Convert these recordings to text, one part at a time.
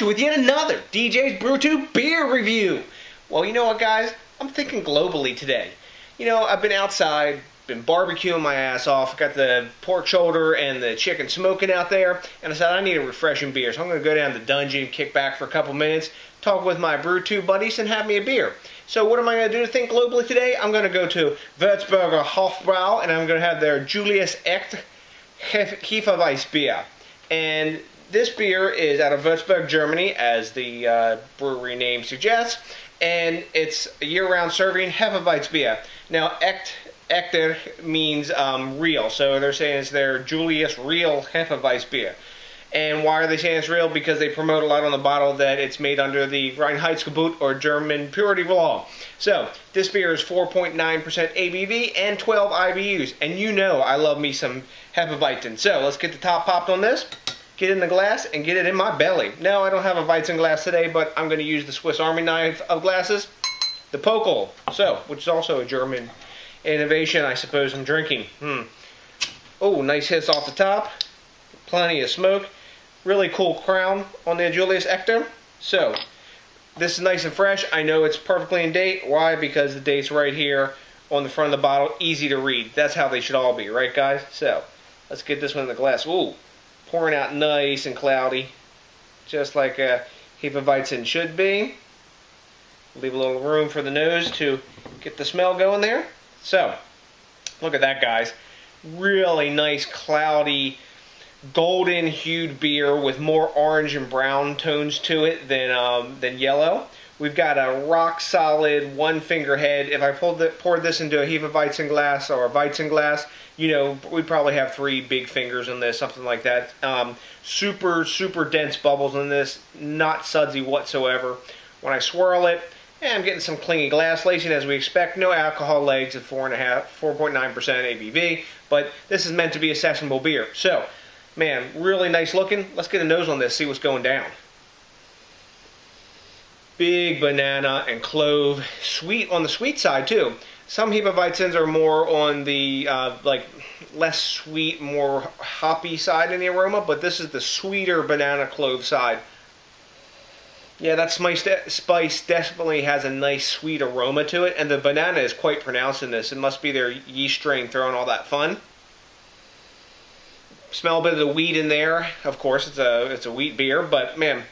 you with yet another DJs BrewTube beer review. Well, you know what, guys? I'm thinking globally today. You know, I've been outside, been barbecuing my ass off, got the pork shoulder and the chicken smoking out there, and I said I need a refreshing beer, so I'm going to go down to the dungeon, kick back for a couple minutes, talk with my BrewTube buddies, and have me a beer. So what am I going to do to think globally today? I'm going to go to Würzburger Hofbrau, and I'm going to have their Julius Echter Hefe-Weiss beer. And this beer is out of Würzburg, Germany, as the brewery name suggests, and it's a year-round serving Hefeweizen beer. Now, Echter means real, so they're saying it's their Julius Real Hefeweizen beer. And why are they saying it's real? Because they promote a lot on the bottle that it's made under the Reinheitsgebot, or German purity law. So, this beer is 4.9% ABV and 12 IBUs. And you know I love me some Hefeweizen. So, let's get the top popped on this, get it in the glass, and get it in my belly. No, I don't have a Weizen glass today, but I'm going to use the Swiss Army knife of glasses, the Pokel, which is also a German innovation, I suppose, I'm drinking. Oh, nice hits off the top. Plenty of smoke. Really cool crown on the Julius Echter. So, this is nice and fresh. I know it's perfectly in date. Why? Because the date's right here on the front of the bottle. Easy to read. That's how they should all be, right, guys? So, let's get this one in the glass. Ooh, pouring out nice and cloudy. Just like a Hefeweizen should be. Leave a little room for the nose to get the smell going there. So, look at that, guys. Really nice, cloudy, golden hued beer with more orange and brown tones to it than yellow. We've got a rock solid one finger head. If I poured this into a Hefeweizen glass or a Weizen glass, you know, we'd probably have 3 big fingers in this, something like that. Super dense bubbles in this, not sudsy whatsoever. When I swirl it, I'm getting some clingy glass lacing as we expect. No alcohol legs at 4.9% ABV, but this is meant to be a sessionable beer. So, man, really nice looking. Let's get a nose on this, see what's going down. Big banana and clove. Sweet on the sweet side, too. Some Hefeweizens are more on the, like, less sweet, more hoppy side in the aroma, but this is the sweeter banana clove side. Yeah, that spice definitely has a nice sweet aroma to it, and the banana is quite pronounced in this. It must be their yeast strain throwing all that fun. Smell a bit of the wheat in there. Of course, it's a wheat beer, but man,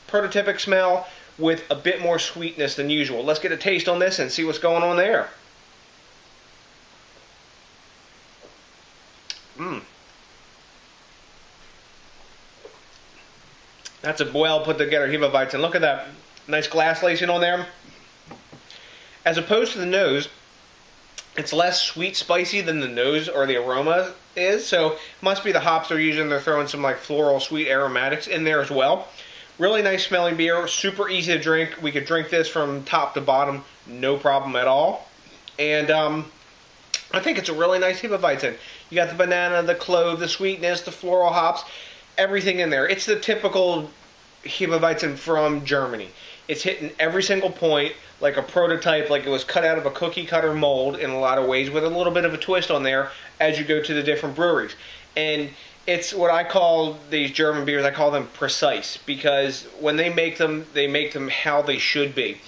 prototypic smell with a bit more sweetness than usual. Let's get a taste on this and see what's going on there. That's a well put together Hefeweizen. Look at that nice glass lacing on there. As opposed to the nose, it's less sweet spicy than the nose or the aroma is, so it must be the hops they're using. They're throwing some like floral sweet aromatics in there as well. Really nice smelling beer, super easy to drink. We could drink this from top to bottom, no problem at all. And I think it's a really nice Hefeweizen. You got the banana, the clove, the sweetness, the floral hops, everything in there. It's the typical Hefeweizen from Germany. It's hitting every single point like a prototype, like it was cut out of a cookie cutter mold in a lot of ways, with a little bit of a twist on there as you go to the different breweries. And it's what I call these German beers, I call them precise, because when they make them how they should be.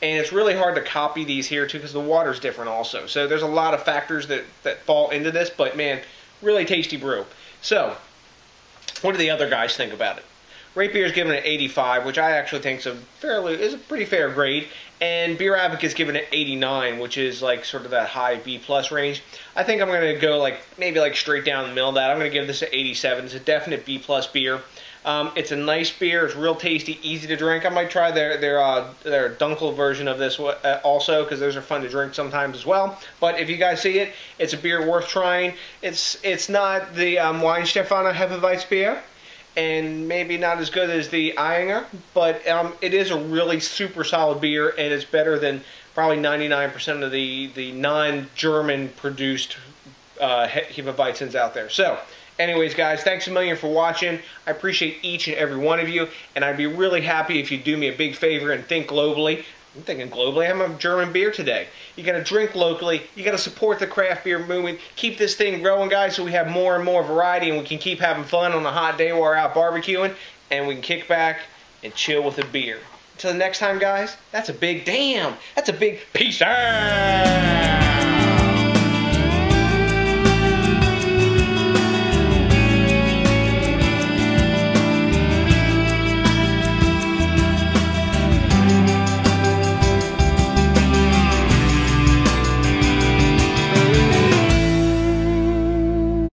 And it's really hard to copy these here too, because the water's different also. So there's a lot of factors that fall into this, but man, really tasty brew. So, what do the other guys think about it? Rate Beer is giving it 85, which I actually think is a pretty fair grade, and Beer Advocate's giving it 89, which is like sort of that high B+ range. I think I'm going to go maybe straight down the middle of that. I'm going to give this an 87. It's a definite B+ beer. It's a nice beer. It's real tasty, easy to drink. I might try their Dunkel version of this also, because those are fun to drink sometimes as well. But if you guys see it, it's a beer worth trying. It's not the Weinstefana Hefeweizen beer, and maybe not as good as the Eyinger, but it is a really super solid beer, and it's better than probably 99% of the non-German produced Hefeweizens out there. So, anyways, guys, thanks a million for watching. I appreciate each and every one of you, and I'd be really happy if you do me a big favor and think globally. I'm thinking globally. I'm a German beer today. You got to drink locally. You got to support the craft beer movement. Keep this thing growing, guys, so we have more and more variety, and we can keep having fun on a hot day while we're out barbecuing, and we can kick back and chill with a beer. Until the next time, guys, that's a big damn. That's a big peace out.